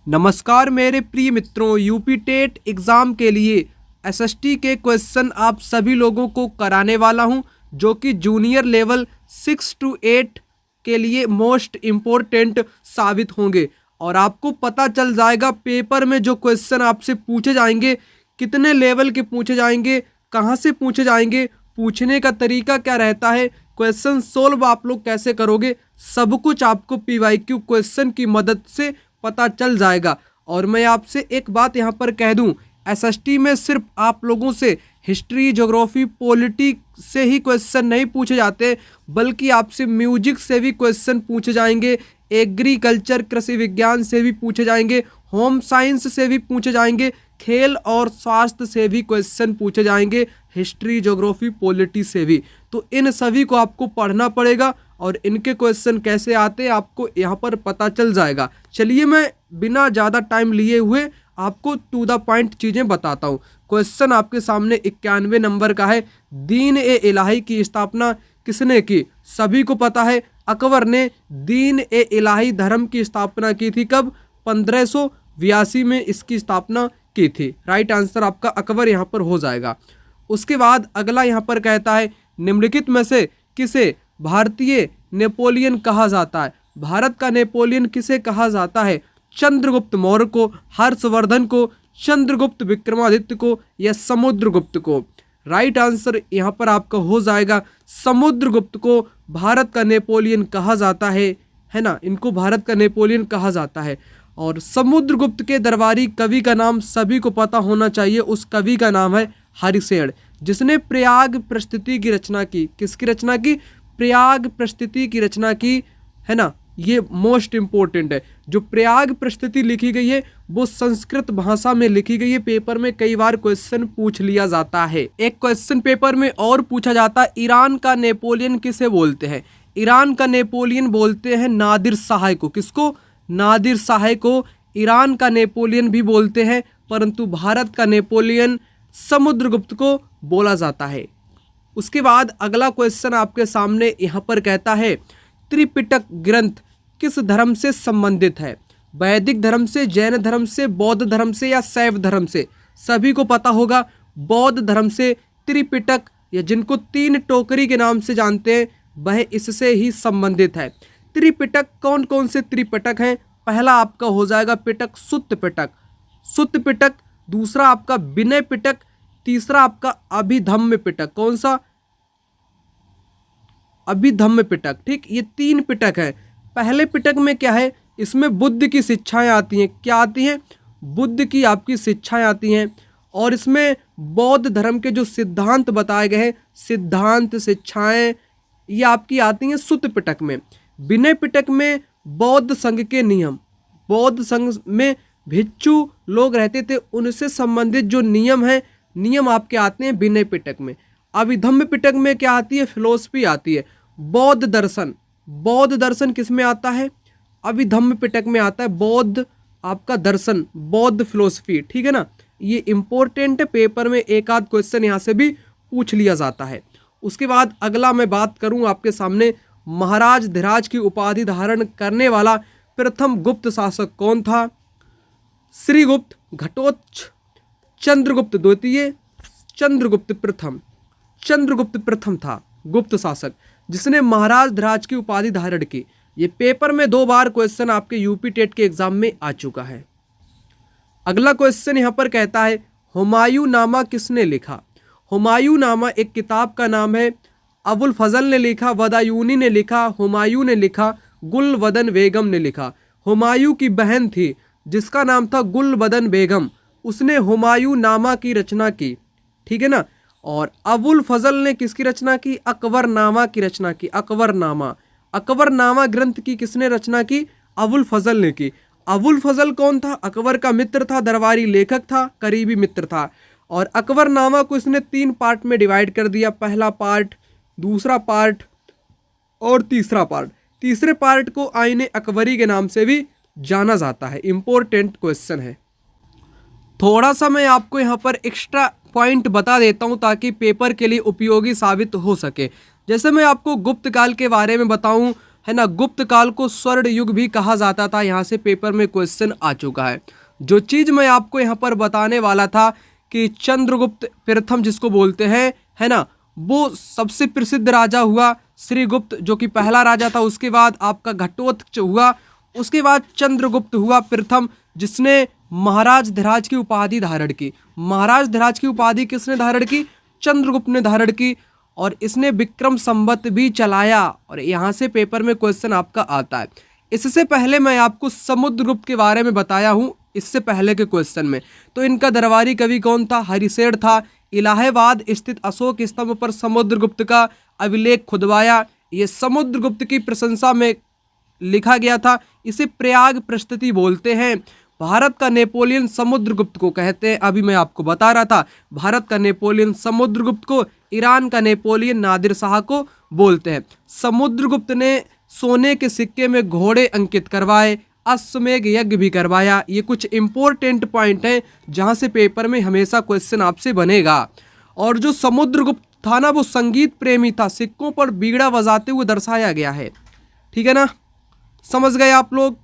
नमस्कार मेरे प्रिय मित्रों, यूपी टेट एग्ज़ाम के लिए एसएसटी के क्वेश्चन आप सभी लोगों को कराने वाला हूं, जो कि जूनियर लेवल 6 to 8 के लिए मोस्ट इम्पोर्टेंट साबित होंगे। और आपको पता चल जाएगा पेपर में जो क्वेश्चन आपसे पूछे जाएंगे कितने लेवल के पूछे जाएंगे, कहां से पूछे जाएंगे, पूछने का तरीका क्या रहता है, क्वेश्चन सोल्व आप लोग कैसे करोगे, सब कुछ आपको पीवाईक्यू क्वेश्चन की मदद से पता चल जाएगा। और मैं आपसे एक बात यहाँ पर कह दूँ, एसएसटी में सिर्फ आप लोगों से हिस्ट्री, ज्योग्राफी, पॉलिटी से ही क्वेश्चन नहीं पूछे जाते, बल्कि आपसे म्यूजिक से भी क्वेश्चन पूछे जाएंगे, एग्रीकल्चर कृषि विज्ञान से भी पूछे जाएंगे, होम साइंस से भी पूछे जाएंगे, खेल और स्वास्थ्य से भी क्वेश्चन पूछे जाएंगे, हिस्ट्री, ज्योग्राफी, पॉलिटी से भी। तो इन सभी को आपको पढ़ना पड़ेगा और इनके क्वेश्चन कैसे आते हैं आपको यहाँ पर पता चल जाएगा। चलिए मैं बिना ज़्यादा टाइम लिए हुए आपको टू द पॉइंट चीज़ें बताता हूँ। क्वेश्चन आपके सामने 91 नंबर का है। दीन ए इलाही की स्थापना किसने की? सभी को पता है, अकबर ने दीन ए इलाही धर्म की स्थापना की थी। कब? 1582 में इसकी स्थापना की थी। राइट आंसर आपका अकबर यहाँ पर हो जाएगा। उसके बाद अगला यहाँ पर कहता है, निम्नलिखित में से किसे भारतीय नेपोलियन कहा जाता है? भारत का नेपोलियन किसे कहा जाता है? चंद्रगुप्त मौर्य को, हर्षवर्धन को, चंद्रगुप्त विक्रमादित्य को या समुद्रगुप्त को? राइट आंसर यहाँ पर आपका हो जाएगा समुद्रगुप्त को भारत का नेपोलियन कहा जाता है ना। इनको भारत का नेपोलियन कहा जाता है। और समुद्रगुप्त के दरबारी कवि का नाम सभी को पता होना चाहिए। उस कवि का नाम है हरिसेन, जिसने प्रयाग प्रस्तुति की रचना की। किसकी रचना की? प्रयाग प्रस्तुति की रचना की, है ना। ये मोस्ट इम्पोर्टेंट है। जो प्रयाग प्रस्तुति लिखी गई है वो संस्कृत भाषा में लिखी गई है। पेपर में कई बार क्वेश्चन पूछ लिया जाता है। एक क्वेश्चन पेपर में और पूछा जाता है, ईरान का नेपोलियन किसे बोलते हैं? ईरान का नेपोलियन बोलते हैं नादिर शाह को। किसको? नादिर शाह को ईरान का नेपोलियन भी बोलते हैं, परंतु भारत का नेपोलियन समुद्रगुप्त को बोला जाता है। उसके बाद अगला क्वेश्चन आपके सामने यहाँ पर कहता है, त्रिपिटक ग्रंथ किस धर्म से संबंधित है? वैदिक धर्म से, जैन धर्म से, बौद्ध धर्म से या शैव धर्म से? सभी को पता होगा बौद्ध धर्म से त्रिपिटक, या जिनको तीन टोकरी के नाम से जानते हैं, वह इससे ही संबंधित है। त्रिपिटक कौन कौन से त्रिपिटक हैं? पहला आपका हो जाएगा पिटक सुत्त पिटक, सुत्त पिटक। दूसरा आपका विनय पिटक। तीसरा आपका अभिधम्म पिटक। कौन सा? अभिधम्म पिटक। ठीक, ये तीन पिटक है। पहले पिटक में क्या है? इसमें बुद्ध की शिक्षाएं आती हैं। क्या आती हैं? बुद्ध की आपकी शिक्षाएं आती हैं। और इसमें बौद्ध धर्म के जो सिद्धांत बताए गए हैं, सिद्धांत, शिक्षाएं, ये आपकी आती हैं सुत्त पिटक में। विनय पिटक में बौद्ध संघ के नियम, बौद्ध संघ में भिक्षु लोग रहते थे, उनसे संबंधित जो नियम है, नियम आपके आते हैं विनय पिटक में। अभिधम्म पिटक में क्या आती है? फिलोसफी आती है। बौद्ध दर्शन, बौद्ध दर्शन किस में आता है? अभिधम्म पिटक में आता है बौद्ध आपका दर्शन, बौद्ध फिलोसफी। ठीक है ना। ये इंपॉर्टेंट पेपर में एक आध क्वेश्चन यहाँ से भी पूछ लिया जाता है। उसके बाद अगला मैं बात करूँ आपके सामने, महाराज धीराज की उपाधि धारण करने वाला प्रथम गुप्त शासक कौन था? श्रीगुप्त, घटोत्कच, चंद्रगुप्त द्वितीय, चंद्रगुप्त प्रथम। चंद्रगुप्त प्रथम था गुप्त शासक जिसने महाराज धीराज की उपाधि धारण की। ये पेपर में 2 बार क्वेश्चन आपके यूपी टेट के एग्जाम में आ चुका है। अगला क्वेश्चन यहाँ पर कहता है, हुमायूं नामा किसने लिखा? हुमायूं नामा एक किताब का नाम है। अबुल फजल ने लिखा, बदायूनी ने लिखा, हुमायूं ने लिखा, गुलबदन बेगम ने लिखा। हुमायूं की बहन थी जिसका नाम था गुलबदन बेगम, उसने हुमायूं नामा की रचना की। ठीक है ना। और अबुल फजल ने किसकी रचना की? अकबरनामा की रचना की। अकबरनामा, अकबरनामा ग्रंथ की किसने रचना की? अबुल फजल ने की। अबुल फजल कौन था? अकबर का मित्र था, दरबारी लेखक था, करीबी मित्र था। और अकबरनामा को इसने 3 पार्ट में डिवाइड कर दिया। पहला पार्ट, दूसरा पार्ट और तीसरा पार्ट। तीसरे पार्ट को आईने अकबरी के नाम से भी जाना जाता है। इंपॉर्टेंट क्वेश्चन है। थोड़ा सा मैं आपको यहाँ पर एक्स्ट्रा पॉइंट बता देता हूँ ताकि पेपर के लिए उपयोगी साबित हो सके। जैसे मैं आपको गुप्त काल के बारे में बताऊँ, है ना। गुप्त काल को स्वर्ण युग भी कहा जाता था, यहाँ से पेपर में क्वेश्चन आ चुका है। जो चीज़ मैं आपको यहाँ पर बताने वाला था कि चंद्रगुप्त प्रथम जिसको बोलते हैं, है ना, वो सबसे प्रसिद्ध राजा हुआ श्रीगुप्त जो कि पहला राजा था। उसके बाद आपका घटोत्कच हुआ, उसके बाद चंद्रगुप्त हुआ प्रथम जिसने महाराज धीराज की उपाधि धारण की। महाराज धीराज की उपाधि किसने धारण की? चंद्रगुप्त ने धारण की। और इसने विक्रम संवत भी चलाया, और यहाँ से पेपर में क्वेश्चन आपका आता है। इससे पहले मैं आपको समुद्रगुप्त के बारे में बताया हूँ, इससे पहले के क्वेश्चन में। तो इनका दरबारी कवि कौन था? हरिशेन था। इलाहाबाद स्थित अशोक स्तंभ पर समुद्रगुप्त का अभिलेख खुदवाया। ये समुद्रगुप्त की प्रशंसा में लिखा गया था। इसे प्रयाग प्रस्तुति बोलते हैं। भारत का नेपोलियन समुद्रगुप्त को कहते हैं। अभी मैं आपको बता रहा था, भारत का नेपोलियन समुद्रगुप्त को, ईरान का नेपोलियन नादिर शाह को बोलते हैं। समुद्रगुप्त ने सोने के सिक्के में घोड़े अंकित करवाए, अश्वमेध यज्ञ भी करवाया। ये कुछ इंपॉर्टेंट पॉइंट हैं जहां से पेपर में हमेशा क्वेश्चन आपसे बनेगा। और जो समुद्रगुप्त था ना, वो संगीत प्रेमी था। सिक्कों पर बीड़ा बजाते हुए दर्शाया गया है। ठीक है ना, समझ गए आप लोग।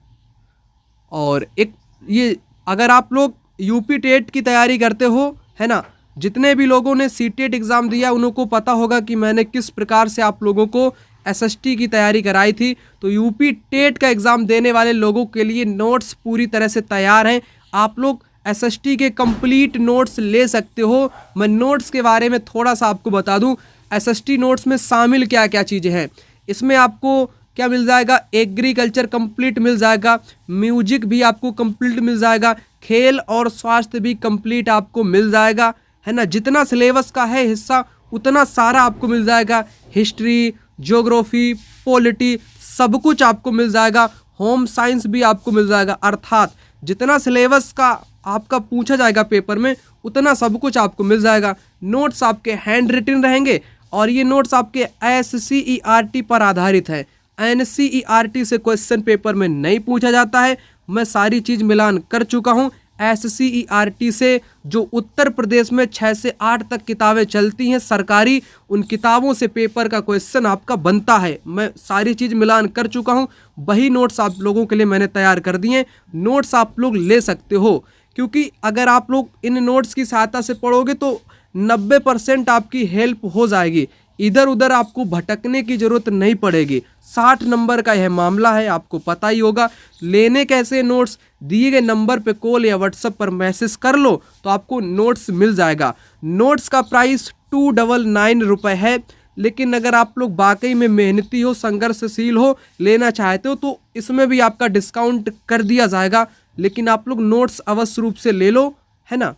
और एक ये अगर आप लोग यूपी टेट की तैयारी करते हो, है ना, जितने भी लोगों ने सीटेट एग्ज़ाम दिया उनको पता होगा कि मैंने किस प्रकार से आप लोगों को एसएसटी की तैयारी कराई थी। तो यूपी टेट का एग्ज़ाम देने वाले लोगों के लिए नोट्स पूरी तरह से तैयार हैं। आप लोग एसएसटी के कंप्लीट नोट्स ले सकते हो। मैं नोट्स के बारे में थोड़ा सा आपको बता दूं, एसएसटी नोट्स में शामिल क्या क्या चीज़ें हैं। इसमें आपको क्या मिल जाएगा? एग्रीकल्चर कंप्लीट मिल जाएगा, म्यूजिक भी आपको कंप्लीट मिल जाएगा, खेल और स्वास्थ्य भी कंप्लीट आपको मिल जाएगा, है ना। जितना सिलेबस का है हिस्सा उतना सारा आपको मिल जाएगा। हिस्ट्री, ज्योग्राफी, पॉलिटी सब कुछ आपको मिल जाएगा। होम साइंस भी आपको मिल जाएगा। अर्थात जितना सिलेबस का आपका पूछा जाएगा पेपर में उतना सब कुछ आपको मिल जाएगा। नोट्स आपके हैंड रिटन रहेंगे और ये नोट्स आपके SCERT पर आधारित है। NCERT से क्वेश्चन पेपर में नहीं पूछा जाता है। मैं सारी चीज़ मिलान कर चुका हूँ। SCERT से जो उत्तर प्रदेश में 6 से 8 तक किताबें चलती हैं सरकारी, उन किताबों से पेपर का क्वेश्चन आपका बनता है। मैं सारी चीज़ मिलान कर चुका हूँ। वही नोट्स आप लोगों के लिए मैंने तैयार कर दिए। नोट्स आप लोग ले सकते हो, क्योंकि अगर आप लोग इन नोट्स की सहायता से पढ़ोगे तो 90% आपकी हेल्प हो जाएगी। इधर उधर आपको भटकने की ज़रूरत नहीं पड़ेगी। 60 नंबर का यह मामला है, आपको पता ही होगा। लेने कैसे नोट्स? दिए गए नंबर पे कॉल या व्हाट्सएप पर मैसेज कर लो तो आपको नोट्स मिल जाएगा। नोट्स का प्राइस 299 रुपये है। लेकिन अगर आप लोग वाकई में मेहनती हो, संघर्षशील हो, लेना चाहते हो तो इसमें भी आपका डिस्काउंट कर दिया जाएगा। लेकिन आप लोग नोट्स अवश्य रूप से ले लो, है ना।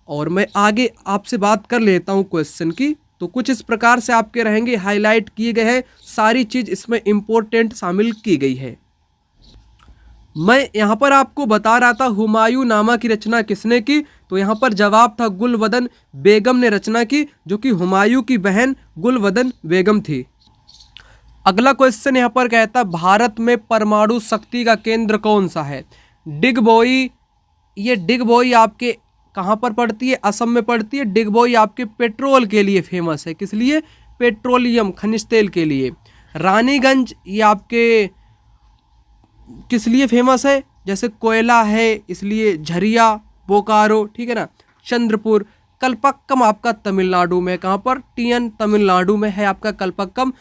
और मैं आगे आपसे बात कर लेता हूँ क्वेश्चन की। तो कुछ इस प्रकार से आपके रहेंगे, हाईलाइट किए गए हैं, सारी चीज़ इसमें इम्पोर्टेंट शामिल की गई है। मैं यहाँ पर आपको बता रहा था हुमायूं नामा की रचना किसने की, तो यहाँ पर जवाब था गुलबदन बेगम ने रचना की, जो कि हुमायूं की बहन गुलबदन बेगम थी। अगला क्वेश्चन यहाँ पर कहता है भारत में परमाणु शक्ति का केंद्र कौन सा है? डिगबोई। ये डिगबोई आपके कहाँ पर पड़ती है? असम में पड़ती है। डिगबोई आपके पेट्रोल के लिए फेमस है। किस लिए? पेट्रोलियम, खनिज तेल के लिए। रानीगंज ये आपके किस लिए फेमस है? जैसे कोयला है इसलिए। झरिया, बोकारो, ठीक है ना। चंद्रपुर। कलपक्कम आपका तमिलनाडु में, कहाँ पर? TN तमिलनाडु में है आपका कलपक्कम,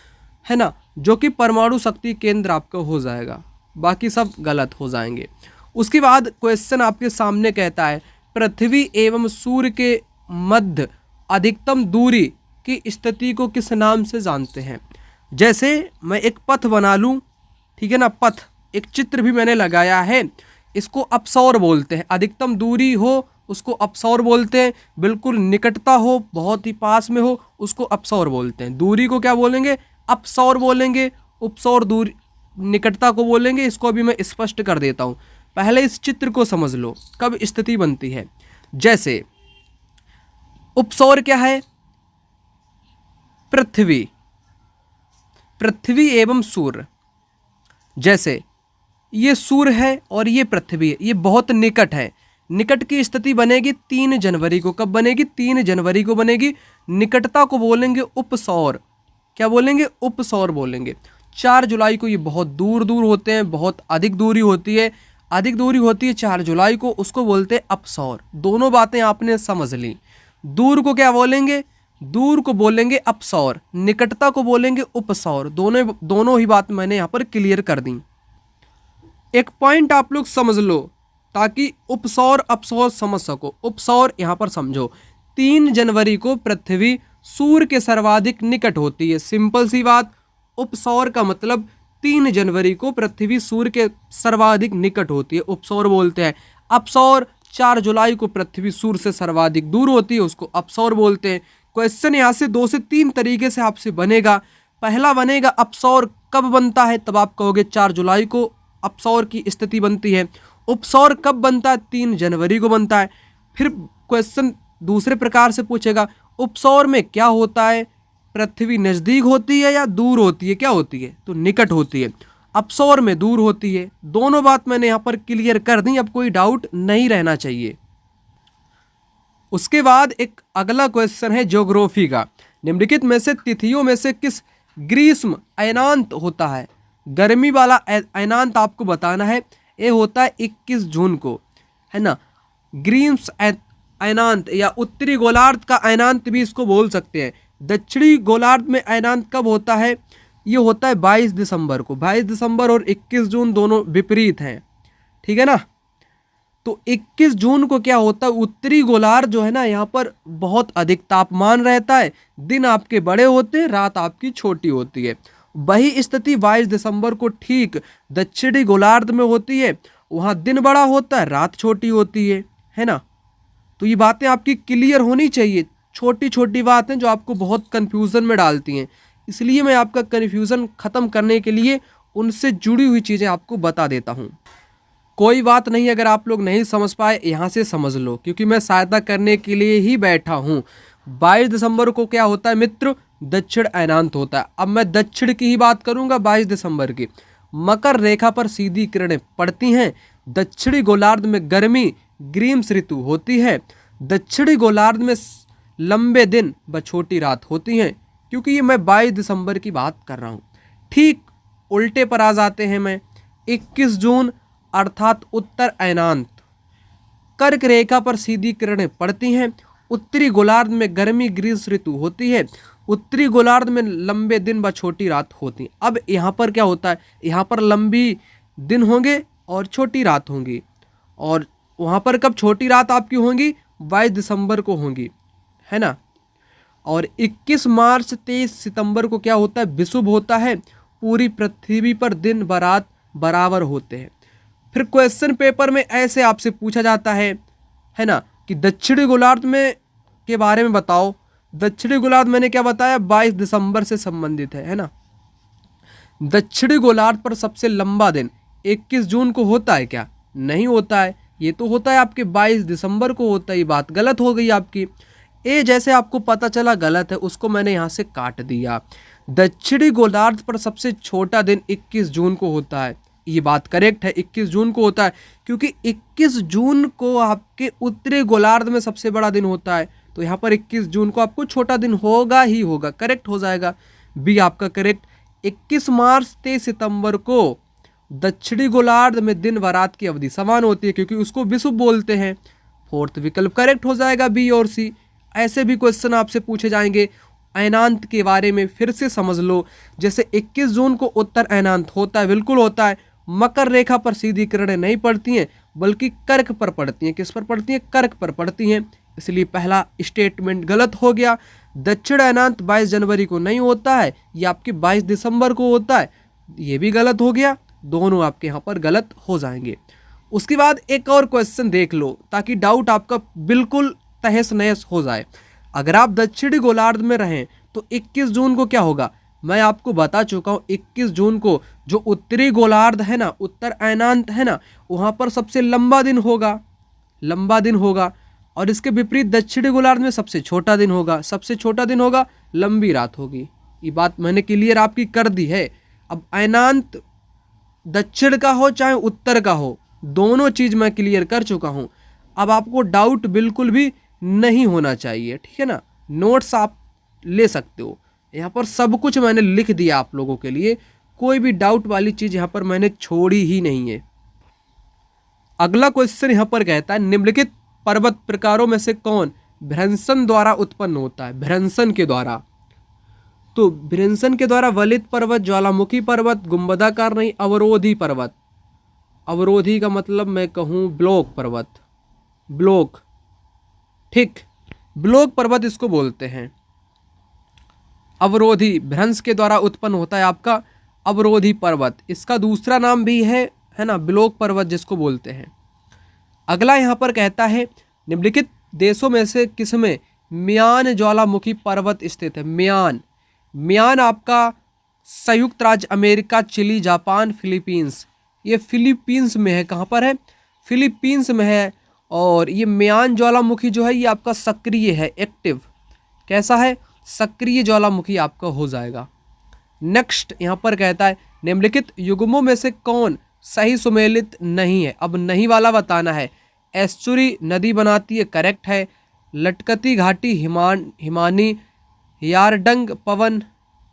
है ना, जो कि परमाणु शक्ति केंद्र आपका हो जाएगा। बाकी सब गलत हो जाएंगे। उसके बाद क्वेश्चन आपके सामने कहता है पृथ्वी एवं सूर्य के मध्य अधिकतम दूरी की स्थिति को किस नाम से जानते हैं? जैसे मैं एक पथ बना लूँ, ठीक है ना, पथ, एक चित्र भी मैंने लगाया है, इसको अपसौर बोलते हैं। अधिकतम दूरी हो उसको अपसौर बोलते हैं। बिल्कुल निकटता हो, बहुत ही पास में हो, उसको अपसौर बोलते हैं। दूरी को क्या बोलेंगे? अपसौर बोलेंगे। उपसौर दूरी निकटता को बोलेंगे। इसको भी मैं स्पष्ट कर देता हूँ। पहले इस चित्र को समझ लो कब स्थिति बनती है। जैसे उपसौर क्या है? पृथ्वी, पृथ्वी एवं सूर्य। जैसे ये सूर्य है और ये पृथ्वी है, ये बहुत निकट है। निकट की स्थिति बनेगी 3 जनवरी को। कब बनेगी? 3 जनवरी को बनेगी। निकटता को बोलेंगे उपसौर। क्या बोलेंगे? उपसौर बोलेंगे। 4 जुलाई को ये बहुत दूर दूर होते हैं, बहुत अधिक दूरी होती है, 4 जुलाई को, उसको बोलते हैं अपसौर। दोनों बातें आपने समझ ली। दूर को क्या बोलेंगे? दूर को बोलेंगे अपसौर, निकटता को बोलेंगे उपसौर। दोनों ही बात मैंने यहाँ पर क्लियर कर दी। एक पॉइंट आप लोग समझ लो ताकि उपसौर अपसौर समझ सको। उपसौर यहाँ पर समझो, 3 जनवरी को पृथ्वी सूर्य के सर्वाधिक निकट होती है। सिंपल सी बात। उपसौर का मतलब 3 जनवरी को पृथ्वी सूर्य के सर्वाधिक निकट होती है, उपसौर बोलते हैं। अपसौर 4 जुलाई को पृथ्वी सूर्य से सर्वाधिक दूर होती है, उसको अपसौर बोलते हैं। क्वेश्चन यहाँ से 2 से 3 तरीके से आपसे बनेगा। पहला बनेगा अपसौर कब बनता है, तब आप कहोगे 4 जुलाई को अपसौर की स्थिति बनती है। उपसौर कब बनता है? 3 जनवरी को बनता है। फिर क्वेश्चन दूसरे प्रकार से पूछेगा, उपसौर में क्या होता है? पृथ्वी नज़दीक होती है या दूर होती है? क्या होती है? तो निकट होती है। अपसौर में दूर होती है। दोनों बात मैंने यहाँ पर क्लियर कर दी, अब कोई डाउट नहीं रहना चाहिए। उसके बाद एक अगला क्वेश्चन है ज्योग्राफी का। निम्नलिखित में से तिथियों में से किस ग्रीष्म अयनांत होता है? गर्मी वाला अयनांत आपको बताना है। ये होता है 21 जून को, है ना। ग्रीष्म अयनांत या उत्तरी गोलार्ध का अयनांत भी इसको बोल सकते हैं। दक्षिणी गोलार्ध में अयनांत कब होता है? ये होता है 22 दिसंबर को। 22 दिसंबर और 21 जून दोनों विपरीत हैं, ठीक है ना। तो 21 जून को क्या होता है? उत्तरी गोलार्ध जो है ना, यहाँ पर बहुत अधिक तापमान रहता है। दिन आपके बड़े होते हैं, रात आपकी छोटी होती है। वही स्थिति 22 दिसंबर को ठीक दक्षिणी गोलार्ध में होती है। वहाँ दिन बड़ा होता है, रात छोटी होती है ना। तो ये बातें आपकी क्लियर होनी चाहिए। छोटी छोटी बातें जो आपको बहुत कन्फ्यूज़न में डालती हैं, इसलिए मैं आपका कन्फ्यूज़न ख़त्म करने के लिए उनसे जुड़ी हुई चीज़ें आपको बता देता हूँ। कोई बात नहीं, अगर आप लोग नहीं समझ पाए यहाँ से समझ लो, क्योंकि मैं सहायता करने के लिए ही बैठा हूँ। 22 दिसंबर को क्या होता है मित्र? दक्षिण अयनांत होता है। अब मैं दक्षिण की ही बात करूँगा 22 दिसंबर की। मकर रेखा पर सीधी किरणें पड़ती हैं। दक्षिणी गोलार्ध में गर्मी ग्रीष्म ऋतु होती है। दक्षिणी गोलार्ध में लंबे दिन व छोटी रात होती हैं। क्योंकि ये मैं 22 दिसंबर की बात कर रहा हूँ। ठीक उल्टे पर आ जाते हैं मैं। 21 जून अर्थात उत्तर अयनांत, कर्क रेखा पर सीधी किरणें पड़ती हैं। उत्तरी गोलार्ध में गर्मी ग्रीष्म ऋतु होती है। उत्तरी गोलार्ध में लंबे दिन व छोटी रात होती है। अब यहाँ पर क्या होता है? यहाँ पर लंबी दिन होंगे और छोटी रात होंगी। और वहाँ पर कब छोटी रात आपकी होंगी? 22 दिसंबर को होंगी, है ना। और 21 मार्च 23 सितंबर को क्या होता है? विषुव होता है। पूरी पृथ्वी पर दिन व रात बराबर होते हैं। फिर क्वेश्चन पेपर में ऐसे आपसे पूछा जाता है ना, कि दक्षिणी गोलार्ध में के बारे में बताओ। दक्षिणी गोलार्ध मैंने क्या बताया? 22 दिसंबर से संबंधित है ना। दक्षिणी गोलार्ध पर सबसे लंबा दिन 21 जून को होता है क्या? नहीं होता है। ये तो होता है आपके 22 दिसंबर को होता है। ये बात गलत हो गई आपकी। ए जैसे आपको पता चला गलत है, उसको मैंने यहाँ से काट दिया। दक्षिणी गोलार्ध पर सबसे छोटा दिन 21 जून को होता है। ये बात करेक्ट है, 21 जून को होता है, क्योंकि 21 जून को आपके उत्तरी गोलार्ध में सबसे बड़ा दिन होता है। तो यहाँ पर 21 जून को आपको छोटा दिन होगा ही होगा, करेक्ट हो जाएगा। बी आपका करेक्ट। 21 मार्च 23 सितंबर को दक्षिणी गोलार्ध में दिन व रात की अवधि समान होती है, क्योंकि उसको विषुव बोलते हैं। फोर्थ विकल्प करेक्ट हो जाएगा, बी और सी। ऐसे भी क्वेश्चन आपसे पूछे जाएंगे। अयनांत के बारे में फिर से समझ लो। जैसे 21 जून को उत्तर अयनांत होता है, बिल्कुल होता है। मकर रेखा पर सीधी किरणें नहीं पड़ती हैं, बल्कि कर्क पर पड़ती हैं। किस पर पड़ती हैं? कर्क पर पड़ती हैं। इसलिए पहला स्टेटमेंट गलत हो गया। दक्षिण अयनांत 22 जनवरी को नहीं होता है, ये आपके 22 दिसंबर को होता है। ये भी गलत हो गया। दोनों आपके यहाँ पर गलत हो जाएंगे। उसके बाद एक और क्वेश्चन देख लो, ताकि डाउट आपका बिल्कुल तहस नहस हो जाए। अगर आप दक्षिणी गोलार्ध में रहें तो 21 जून को क्या होगा? मैं आपको बता चुका हूँ। 21 जून को जो उत्तरी गोलार्ध है ना, उत्तर अयनांत है ना, वहाँ पर सबसे लंबा दिन होगा। और इसके विपरीत दक्षिणी गोलार्ध में सबसे छोटा दिन होगा। लंबी रात होगी। ये बात मैंने क्लियर आपकी कर दी है। अब अयनांत दक्षिण का हो चाहे उत्तर का हो, दोनों चीज़ मैं क्लियर कर चुका हूँ। अब आपको डाउट बिल्कुल भी नहीं होना चाहिए, ठीक है ना। नोट्स आप ले सकते हो, यहाँ पर सब कुछ मैंने लिख दिया आप लोगों के लिए। कोई भी डाउट वाली चीज़ यहाँ पर मैंने छोड़ी ही नहीं है। अगला क्वेश्चन यहाँ पर कहता है निम्नलिखित पर्वत प्रकारों में से कौन भ्रंशन द्वारा उत्पन्न होता है? भ्रंशन के द्वारा, तो भ्रंशन के द्वारा वलित पर्वत, ज्वालामुखी पर्वत, गुंबदाकार नहीं, अवरोधी पर्वत। अवरोधी का मतलब मैं कहूँ ब्लॉक पर्वत, ब्लॉक, ठीक, ब्लॉक पर्वत इसको बोलते हैं। अवरोधी भ्रंश के द्वारा उत्पन्न होता है आपका अवरोधी पर्वत। इसका दूसरा नाम भी है ना, ब्लॉक पर्वत जिसको बोलते हैं। अगला यहाँ पर कहता है निम्नलिखित देशों में से किसमें म्यान ज्वालामुखी पर्वत स्थित है? म्यान, म्यान आपका संयुक्त राज्य अमेरिका, चिली, जापान, फिलीपींस। ये फिलीपींस में है। कहाँ पर है? फिलीपींस में है। और ये म्यान ज्वालामुखी जो है ये आपका सक्रिय है, एक्टिव। कैसा है? सक्रिय ज्वालामुखी आपका हो जाएगा। नेक्स्ट यहाँ पर कहता है निम्नलिखित युग्मों में से कौन सही सुमेलित नहीं है? अब नहीं वाला बताना है। एस्चुरी नदी बनाती है, करेक्ट है। लटकती घाटी हिमानी, यारडंग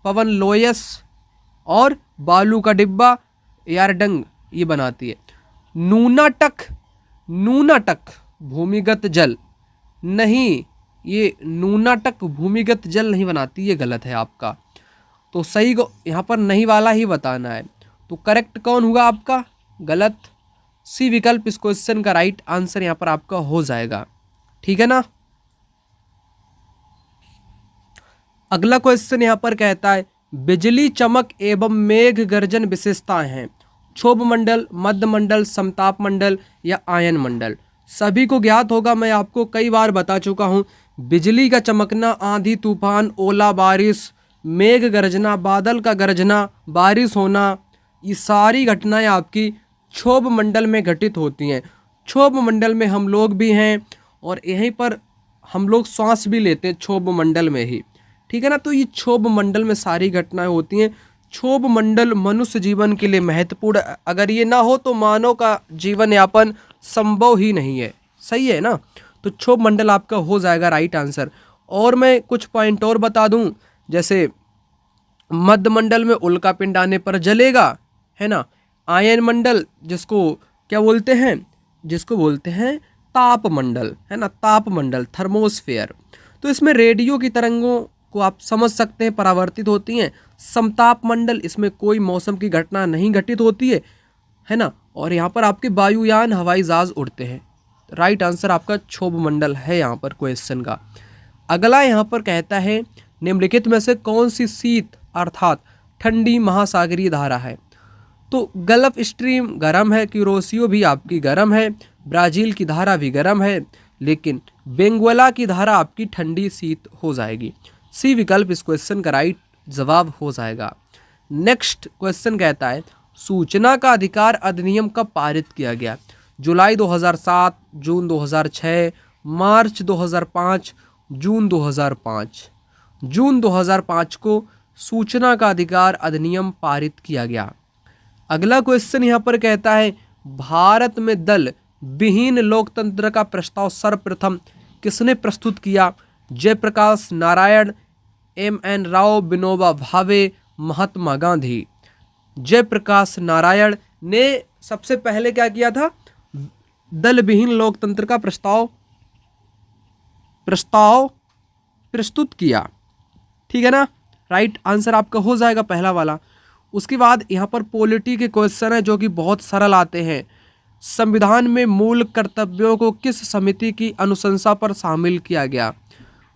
पवन लोयस और बालू का डिब्बा यारडंग ये बनाती है। नूनाटक भूमिगत जल नहीं, ये नूनाटक भूमिगत जल नहीं बनाती, ये गलत है आपका। तो सही को यहाँ पर नहीं वाला ही बताना है। तो करेक्ट कौन होगा आपका? गलत, सी विकल्प इस क्वेश्चन का राइट आंसर यहाँ पर आपका हो जाएगा। ठीक है ना। अगला क्वेश्चन यहाँ पर कहता है बिजली चमक एवं मेघ गर्जन विशेषताएं हैं। क्षोभ मंडल, मध्य मंडल, समताप मंडल या आयन मंडल। सभी को ज्ञात होगा, मैं आपको कई बार बता चुका हूँ। बिजली का चमकना, आंधी तूफान, ओला बारिश, मेघ गर्जना, बादल का गरजना, बारिश होना, ये सारी घटनाएं आपकी क्षोभ मंडल में घटित होती हैं। क्षोभ मंडल में हम लोग भी हैं और यहीं पर हम लोग सांस भी लेते हैं क्षोभ मंडल में ही। ठीक है ना। तो ये क्षोभ मंडल में सारी घटनाएं होती हैं। क्षोभ मंडल मनुष्य जीवन के लिए महत्वपूर्ण, अगर ये ना हो तो मानव का जीवन यापन संभव ही नहीं है। सही है ना। तो क्षोभ मंडल आपका हो जाएगा राइट आंसर। और मैं कुछ पॉइंट और बता दूं, जैसे मध्य मंडल में उल्का पिंड आने पर जलेगा, है ना। आयन मंडल जिसको क्या बोलते हैं? जिसको बोलते हैं ताप मंडल, है ना, ताप मंडल, थर्मोस्फेयर। तो इसमें रेडियो की तरंगों को आप समझ सकते हैं परावर्तित होती हैं। समताप मंडल, इसमें कोई मौसम की घटना नहीं घटित होती है ना। और यहाँ पर आपके वायुयान, हवाई जहाज उड़ते हैं। राइट आंसर आपका क्षोभ मंडल है यहाँ पर क्वेश्चन का। अगला यहाँ पर कहता है निम्नलिखित में से कौन सी शीत अर्थात ठंडी महासागरीय धारा है? तो गल्फ स्ट्रीम गर्म है, क्यूरोसियो भी आपकी गर्म है, ब्राज़ील की धारा भी गर्म है, लेकिन बेंगुएला की धारा आपकी ठंडी शीत हो जाएगी। सी विकल्प इस क्वेश्चन का राइट जवाब हो जाएगा। नेक्स्ट क्वेश्चन कहता है सूचना का अधिकार अधिनियम कब पारित किया गया? जुलाई 2007, जून 2006, मार्च 2005, जून 2005। जून 2005 को सूचना का अधिकार अधिनियम पारित किया गया। अगला क्वेश्चन यहाँ पर कहता है भारत में दल विहीन लोकतंत्र का प्रस्ताव सर्वप्रथम किसने प्रस्तुत किया? जयप्रकाश नारायण, एम.एन. राव, विनोबा भावे, महात्मा गांधी। जयप्रकाश नारायण ने सबसे पहले क्या किया था? दल विहीन लोकतंत्र का प्रस्ताव प्रस्तुत किया। ठीक है ना। राइट आंसर आपका हो जाएगा पहला वाला। उसके बाद यहाँ पर पॉलिटी के क्वेश्चन है जो कि बहुत सरल आते हैं। संविधान में मूल कर्तव्यों को किस समिति की अनुशंसा पर शामिल किया गया?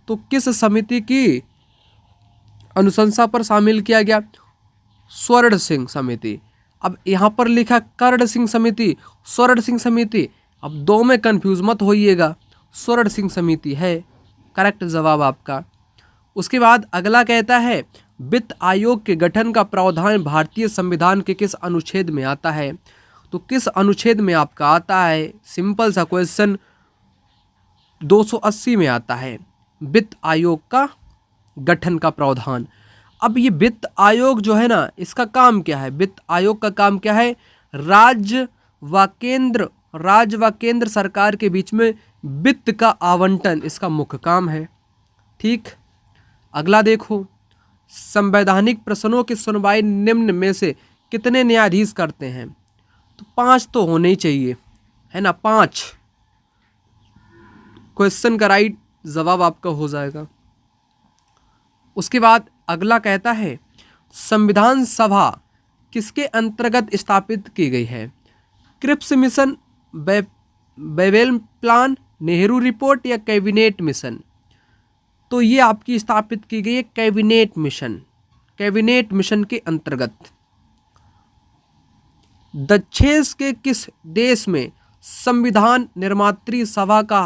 तो किस समिति की अनुशंसा पर शामिल किया गया? स्वर्ण सिंह समिति। अब यहाँ पर लिखा कर्ण सिंह समिति, स्वर्ण सिंह समिति, अब दो में कंफ्यूज मत होइएगा, स्वर्ण सिंह समिति है करेक्ट जवाब आपका। उसके बाद अगला कहता है वित्त आयोग के गठन का प्रावधान भारतीय संविधान के किस अनुच्छेद में आता है? तो किस अनुच्छेद में आपका आता है? सिंपल सा क्वेश्चन, 280 में आता है वित्त आयोग का गठन का प्रावधान। अब ये वित्त आयोग जो है ना, इसका काम क्या है? वित्त आयोग का काम क्या है? राज्य व केंद्र सरकार के बीच में वित्त का आवंटन इसका मुख्य काम है। ठीक। अगला देखो संवैधानिक प्रश्नों की सुनवाई निम्न में से कितने न्यायाधीश करते हैं? तो 5 तो होने ही चाहिए, है ना, 5। क्वेश्चन का राइट जवाब आपका हो जाएगा। उसके बाद अगला कहता है संविधान सभा किसके अंतर्गत स्थापित की गई है? Cripps mission, Wavell plan, Nehru report या कैबिनेट मिशन? तो ये आपकी स्थापित की गई है कैबिनेट मिशन, कैबिनेट मिशन के अंतर्गत। दक्षेस के किस देश में संविधान निर्मात्री सभा का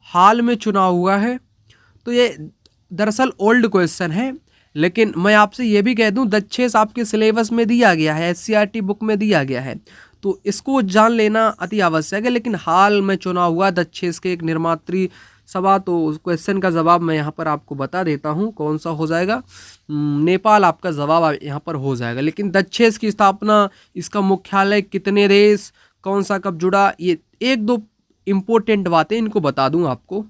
हाल में चुनाव हुआ है? तो ये दरअसल ओल्ड क्वेश्चन है, लेकिन मैं आपसे ये भी कह दूं दक्षेस आपके सिलेबस में दिया गया है, एससीईआरटी बुक में दिया गया है, तो इसको जान लेना अति आवश्यक है। लेकिन हाल में चुनाव हुआ दक्षेस के एक निर्मात्री सभा, तो उस क्वेश्चन का जवाब मैं यहाँ पर आपको बता देता हूँ कौन सा हो जाएगा। नेपाल आपका जवाब यहाँ पर हो जाएगा। लेकिन दक्षेस की स्थापना, इसका मुख्यालय कितने देश, कौन सा कब जुड़ा, ये 1-2 इम्पोर्टेंट बातें इनको बता दूं आपको।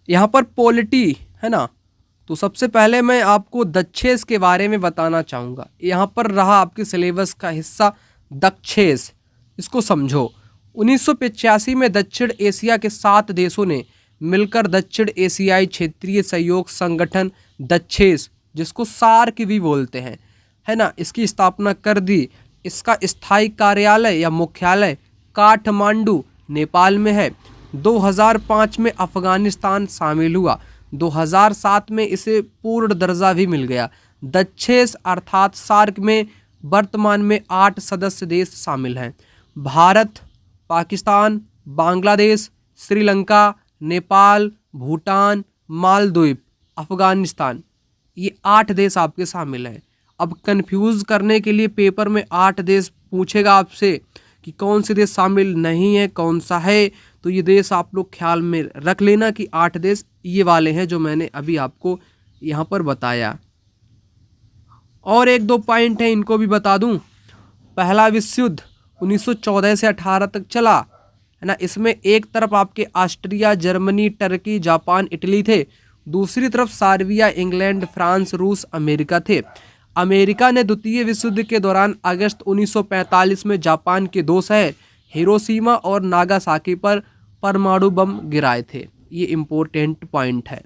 यहाँ पर पॉलिटी है ना, तो सबसे पहले मैं आपको दक्षेस के बारे में बताना चाहूँगा। यहाँ पर रहा आपके सिलेबस का हिस्सा दक्षेस, इसको समझो। 1985 में दक्षिण एशिया के 7 देशों ने मिलकर दक्षिण एशियाई क्षेत्रीय सहयोग संगठन दक्षेस, जिसको सार्क भी बोलते हैं, है ना, इसकी स्थापना कर दी। इसका स्थायी कार्यालय या मुख्यालय काठमांडू नेपाल में है। 2005 में अफगानिस्तान शामिल हुआ। 2007 में इसे पूर्ण दर्जा भी मिल गया। दक्षेस अर्थात सार्क में वर्तमान में 8 सदस्य देश शामिल हैं। भारत, पाकिस्तान, बांग्लादेश, श्रीलंका, नेपाल, भूटान, मालदीव, अफगानिस्तान, ये 8 देश आपके शामिल हैं। अब कंफ्यूज करने के लिए पेपर में 8 देश पूछेगा आपसे कि कौन से देश शामिल नहीं है, कौन सा है, तो ये देश आप लोग ख्याल में रख लेना कि 8 देश ये वाले हैं जो मैंने अभी आपको यहाँ पर बताया। और 1-2 पॉइंट है, इनको भी बता दूं। पहला विश्व युद्ध 1914 से 18 तक चला, है ना। इसमें एक तरफ आपके Austria, Germany, Turkey, Japan, Italy थे। दूसरी तरफ सार्बिया, इंग्लैंड, फ्रांस, रूस, अमेरिका थे। अमेरिका ने द्वितीय विश्व युद्ध के दौरान अगस्त 1945 में जापान के 2 शहर हिरोशिमा और नागासाकी पर परमाणु बम गिराए थे। ये इम्पोर्टेंट पॉइंट है।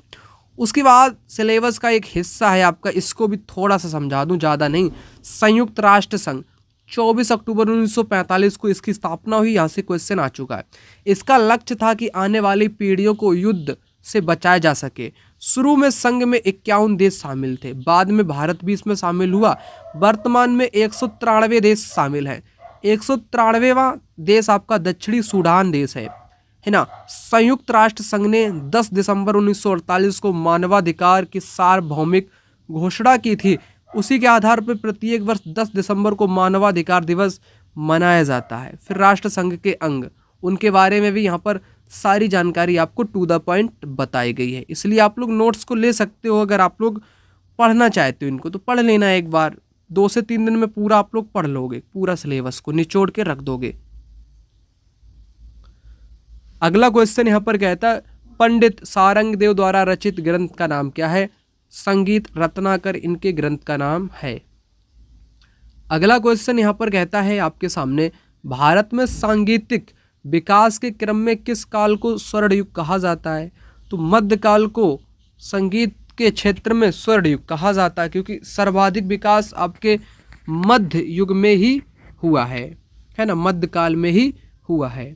उसके बाद सिलेबस का एक हिस्सा है आपका, इसको भी थोड़ा सा समझा दूं, ज़्यादा नहीं। संयुक्त राष्ट्र संघ 24 अक्टूबर 1945 को इसकी स्थापना हुई। यहाँ से क्वेश्चन आ चुका है। इसका लक्ष्य था कि आने वाली पीढ़ियों को युद्ध से बचाया जा सके। शुरू में संघ में 51 देश शामिल थे, बाद में भारत भी इसमें शामिल हुआ। वर्तमान में 193 देश शामिल हैं। 193वां देश आपका दक्षिणी सूडान देश है ना। संयुक्त राष्ट्र संघ ने 10 दिसंबर 1948 को मानवाधिकार की सार्वभौमिक घोषणा की थी। उसी के आधार पर प्रत्येक वर्ष 10 दिसंबर को मानवाधिकार दिवस मनाया जाता है। फिर राष्ट्र संघ के अंग, उनके बारे में भी यहाँ पर सारी जानकारी आपको टू द पॉइंट बताई गई है, इसलिए आप लोग नोट्स को ले सकते हो। अगर आप लोग पढ़ना चाहते हो इनको तो पढ़ लेना एक बार, 2 से 3 दिन में पूरा आप लोग पढ़ लोगे, पूरा सिलेबस को निचोड़ के रख दोगे। अगला क्वेश्चन यहाँ पर कहता है पंडित सारंगदेव द्वारा रचित ग्रंथ का नाम क्या है? संगीत रत्नाकर इनके ग्रंथ का नाम है। अगला क्वेश्चन यहाँ पर कहता है आपके सामने, भारत में सांगीतिक विकास के क्रम में किस काल को स्वर्ण युग कहा जाता है? तो मध्यकाल को संगीत के क्षेत्र में स्वर्ण युग कहा जाता है, क्योंकि सर्वाधिक विकास आपके मध्य युग में ही हुआ है ना, मध्यकाल में ही हुआ है।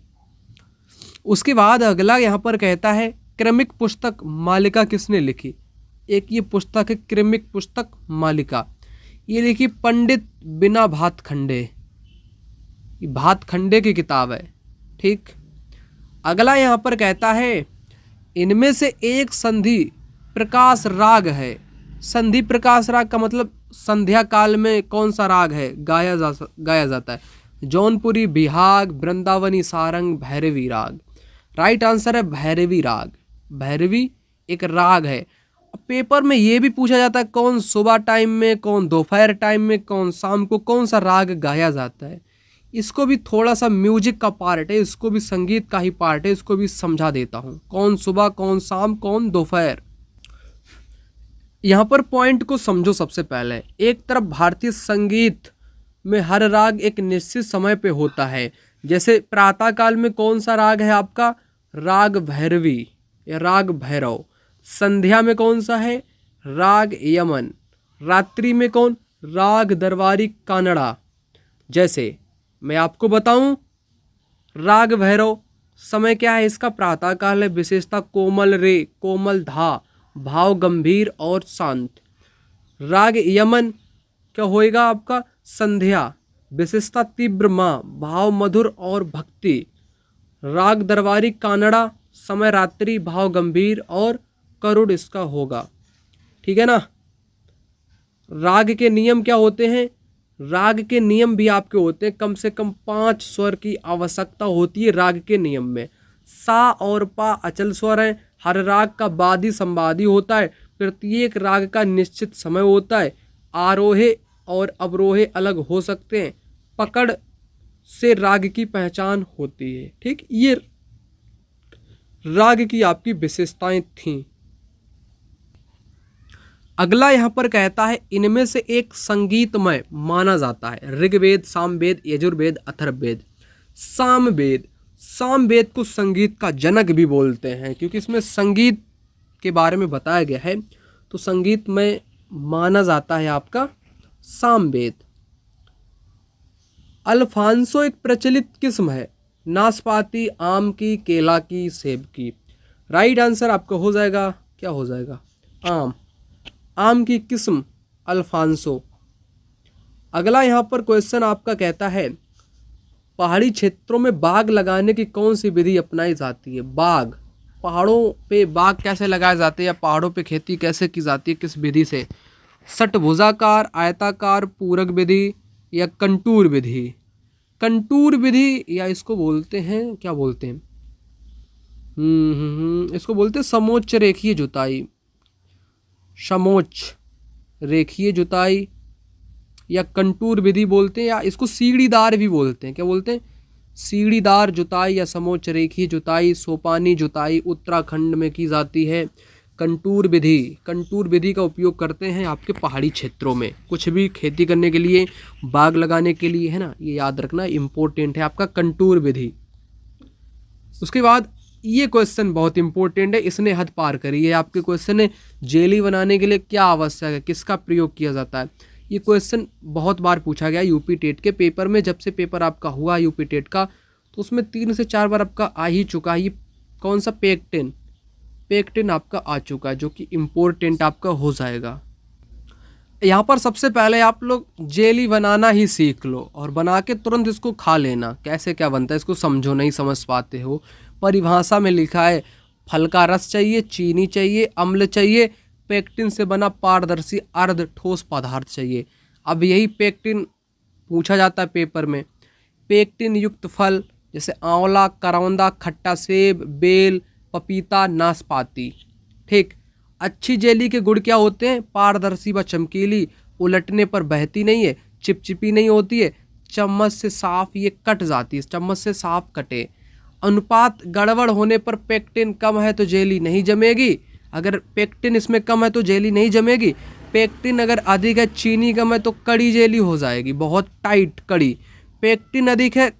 उसके बाद अगला यहाँ पर कहता है क्रमिक पुस्तक मालिका किसने लिखी? एक ये पुस्तक है क्रमिक पुस्तक मालिका, ये लिखी पंडित बिना भातखंडे, ये भातखंडे की किताब है, ठीक। अगला यहाँ पर कहता है इनमें से एक संधि प्रकाश राग है। संधि प्रकाश राग का मतलब संध्या काल में कौन सा राग है गाया जाता है? जौनपुरी, बिहाग, वृंदावनी, सारंग, भैरवी राग। राइट आंसर है भैरवी राग। भैरवी एक राग है। पेपर में ये भी पूछा जाता है कौन सुबह टाइम में, कौन दोपहर टाइम में, कौन शाम को, कौन सा राग गाया जाता है। इसको भी थोड़ा सा म्यूजिक का पार्ट है, इसको भी संगीत का ही पार्ट है, इसको भी समझा देता हूँ। कौन सुबह, कौन शाम, कौन दोपहर। यहाँ पर पॉइंट को समझो। सबसे पहले एक तरफ भारतीय संगीत में हर राग एक निश्चित समय पे होता है। जैसे प्रातः काल में कौन सा राग है आपका, राग भैरवी या राग भैरव। संध्या में कौन सा है, राग यमन। रात्रि में कौन, राग दरबारी कानड़ा। जैसे मैं आपको बताऊं, राग भैरव समय क्या है इसका, प्रातः काल है, विशेषता कोमल रे, कोमल धा, भाव गंभीर और शांत। राग यमन क्या होएगा आपका, संध्या, विशेषता तीव्र माँ, भाव मधुर और भक्ति। राग दरबारी कानड़ा समय रात्रि, भाव गंभीर और करुण इसका होगा। ठीक है ना। राग के नियम क्या होते हैं, राग के नियम भी आपके होते हैं। कम से कम 5 स्वर की आवश्यकता होती है राग के नियम में। सा और पा अचल स्वर हैं। हर राग का वादी संवादी होता है। प्रत्येक राग का निश्चित समय होता है। आरोहे और अवरोहे अलग हो सकते हैं। पकड़ से राग की पहचान होती है। ठीक, ये राग की आपकी विशेषताएं थीं। अगला यहाँ पर कहता है इनमें से एक संगीतमय माना जाता है। ऋग्वेद, सामवेद, यजुर्वेद, अथर्ववेद। सामवेद, सामवेद को संगीत का जनक भी बोलते हैं क्योंकि इसमें संगीत के बारे में बताया गया है। तो संगीत में माना जाता है आपका सामवेद। अल्फांसो एक प्रचलित किस्म है, नाशपाती, आम की, केला की, सेब की। राइट आंसर आपका हो जाएगा, क्या हो जाएगा, आम। आम की किस्म अल्फांसो। अगला यहाँ पर क्वेश्चन आपका कहता है पहाड़ी क्षेत्रों में बाग लगाने की कौन सी विधि अपनाई जाती है। बाग, पहाड़ों पे बाग कैसे लगाए जाते हैं या पहाड़ों पे खेती कैसे की जाती है, किस विधि से। षटभुजाकार, आयताकार, पूरक विधि या कंटूर विधि। कंटूर विधि या इसको बोलते हैं, क्या बोलते हैं, इसको बोलते हैं समोच्च रेखीय जुताई। समोच्च रेखीय जुताई या कंटूर विधि बोलते हैं, या इसको सीढ़ीदार भी बोलते हैं। क्या बोलते हैं, सीढ़ीदार जुताई या समोच्च रेखीय जुताई, सोपानी जुताई उत्तराखंड में की जाती है। कंटूर विधि, कंटूर विधि का उपयोग करते हैं आपके पहाड़ी क्षेत्रों में कुछ भी खेती करने के लिए, बाग लगाने के लिए, है ना। ये याद रखना इम्पोर्टेंट है आपका कंटूर विधि। उसके बाद ये क्वेश्चन बहुत इंपॉर्टेंट है, इसने हद पार करी है। आपके क्वेश्चन है जेली बनाने के लिए क्या आवश्यक है, किसका प्रयोग किया जाता है। ये क्वेश्चन बहुत बार पूछा गया यूपी टेट के पेपर में। जब से पेपर आपका हुआ यूपी टेट का तो उसमें 3 से 4 बार आपका आ ही चुका है। ये कौन सा, पेक्टिन, पेक्टिन आपका आ चुका है जो कि इम्पोर्टेंट आपका हो जाएगा। यहाँ पर सबसे पहले आप लोग जेली बनाना ही सीख लो और बना के तुरंत इसको खा लेना। कैसे क्या बनता है इसको समझो, नहीं समझ पाते हो। परिभाषा में लिखा है फल का रस चाहिए, चीनी चाहिए, अम्ल चाहिए, पेक्टिन से बना पारदर्शी अर्ध ठोस पदार्थ चाहिए। अब यही पेक्टिन पूछा जाता है पेपर में। पेक्टिन युक्त फल जैसे आंवला, करौंदा, खट्टा सेब, बेल, पपीता, नाशपाती। ठीक, अच्छी जेली के गुण क्या होते हैं, पारदर्शी व चमकीली, उलटने पर बहती नहीं है, चिपचिपी नहीं होती है, चम्मच से साफ ये कट जाती है, चम्मच से साफ कटे। अनुपात गड़बड़ होने पर पेक्टिन कम है तो जेली नहीं जमेगी। अगर पेक्टिन इसमें कम है तो जेली नहीं जमेगी। पेक्टिन अगर अधिक है, चीनी कम है तो कड़ी जेली हो जाएगी, बहुत टाइट कड़ी। पेक्टिन अधिक है,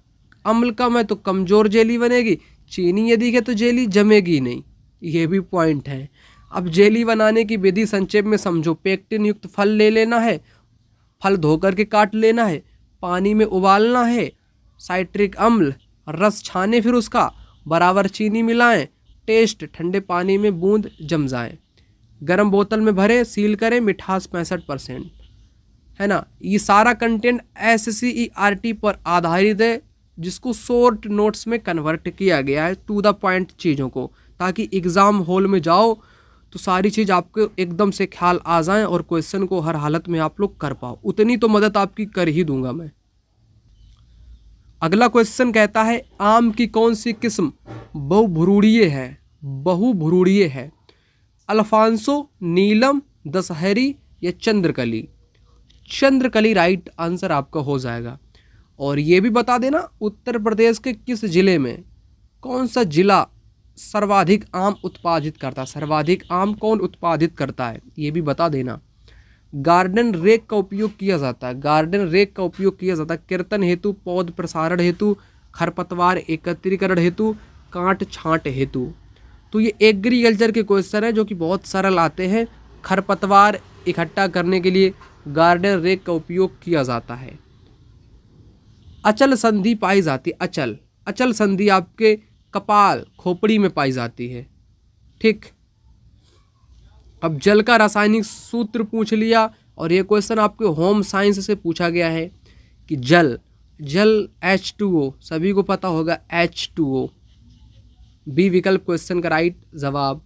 अम्ल कम है तो कमजोर जेली बनेगी। चीनी अधिक है तो जेली जमेगी नहीं। ये भी पॉइंट है। अब जेली बनाने की विधि संक्षेप में समझो। पेक्टिन युक्त फल ले लेना है, फल धोकर के काट लेना है, पानी में उबालना है, साइट्रिक अम्ल रस छाने, फिर उसका बराबर चीनी मिलाएं, टेस्ट ठंडे पानी में बूंद जम जाए, गर्म बोतल में भरे, सील करें, मिठास 65%, है ना। ये सारा कंटेंट SCERT पर आधारित है जिसको शॉर्ट नोट्स में कन्वर्ट किया गया है टू द पॉइंट चीज़ों को, ताकि एग्ज़ाम हॉल में जाओ तो सारी चीज़ आपको एकदम से ख्याल आ जाए और क्वेश्चन को हर हालत में आप लोग कर पाओ। उतनी तो मदद आपकी कर ही दूंगा मैं। अगला क्वेश्चन कहता है आम की कौन सी किस्म बहुभुरूड़ीय है, बहुभुरूड़ीय है। अल्फांसो, नीलम, दशहरी या चंद्रकली। चंद्रकली राइट आंसर आपका हो जाएगा। और ये भी बता देना उत्तर प्रदेश के किस जिले में, कौन सा जिला सर्वाधिक आम उत्पादित करता है? सर्वाधिक आम कौन उत्पादित करता है ये भी बता देना। गार्डन रेक का उपयोग किया जाता है। गार्डन रेक का उपयोग किया जाता है कीर्तन हेतु, पौध प्रसारण हेतु, खरपतवार एकत्रीकरण हेतु, काट छांट हेतु। तो ये एग्रीकल्चर के क्वेश्चन है जो कि बहुत सरल आते हैं। खरपतवार इकट्ठा करने के लिए गार्डन रेक का उपयोग किया जाता है। अचल संधि पाई जाती है। अचल संधि आपके कपाल खोपड़ी में पाई जाती है। ठीक, अब जल का रासायनिक सूत्र पूछ लिया और ये क्वेश्चन आपके होम साइंस से पूछा गया है कि जल H2O, सभी को पता होगा H2O। बी विकल्प क्वेश्चन का राइट जवाब।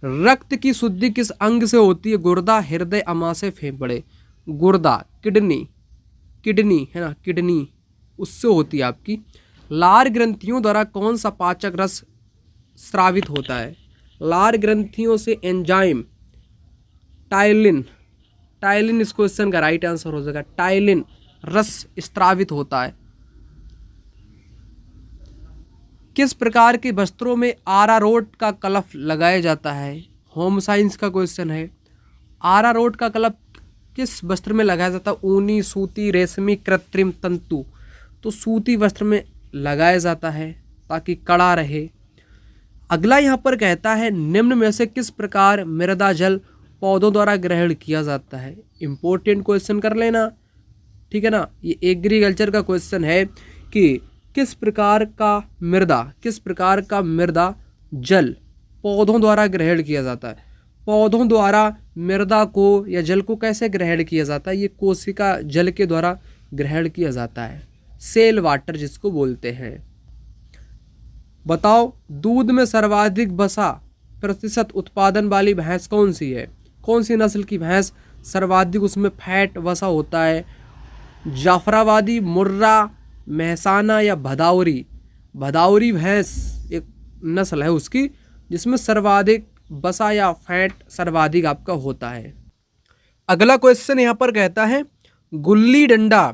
रक्त की शुद्धि किस अंग से होती है? गुर्दा, हृदय, अमाशय, फेफड़े। गुर्दा, किडनी है ना, किडनी उससे होती है आपकी। लार ग्रंथियों द्वारा कौन सा पाचक रस स्रावित होता है? लार ग्रंथियों से एंजाइम टाइलिन इस क्वेश्चन का राइट आंसर हो जाएगा। टाइलिन रस स्रावित होता है। किस प्रकार के वस्त्रों में आरारोट का कलफ लगाया जाता है? होम साइंस का क्वेश्चन है। आरारोट का कलफ किस वस्त्र में लगाया जाता है? ऊनी, सूती, रेशमी, कृत्रिम तंतु। तो सूती वस्त्र में लगाया जाता है ताकि कड़ा रहे। अगला यहाँ पर कहता है निम्न में से किस प्रकार मृदा जल पौधों द्वारा ग्रहण किया जाता है? इंपॉर्टेंट क्वेश्चन कर लेना, ठीक है ना। ये एग्रीकल्चर का क्वेश्चन है कि किस प्रकार का मृदा जल पौधों द्वारा ग्रहण किया जाता है। पौधों द्वारा मृदा को या जल को कैसे ग्रहण किया जाता है? ये कोशिका जल के द्वारा ग्रहण किया जाता है, सेल वाटर जिसको बोलते हैं। बताओ दूध में सर्वाधिक वसा प्रतिशत उत्पादन वाली भैंस कौन सी है? कौन सी नस्ल की भैंस सर्वाधिक उसमें फैट वसा होता है? जाफराबादी, मुर्रा, महसाना या भदावरी? भदावरी भैंस एक नस्ल है उसकी जिसमें सर्वाधिक वसा या फैट सर्वाधिक आपका होता है। अगला क्वेश्चन यहाँ पर कहता है गुल्ली डंडा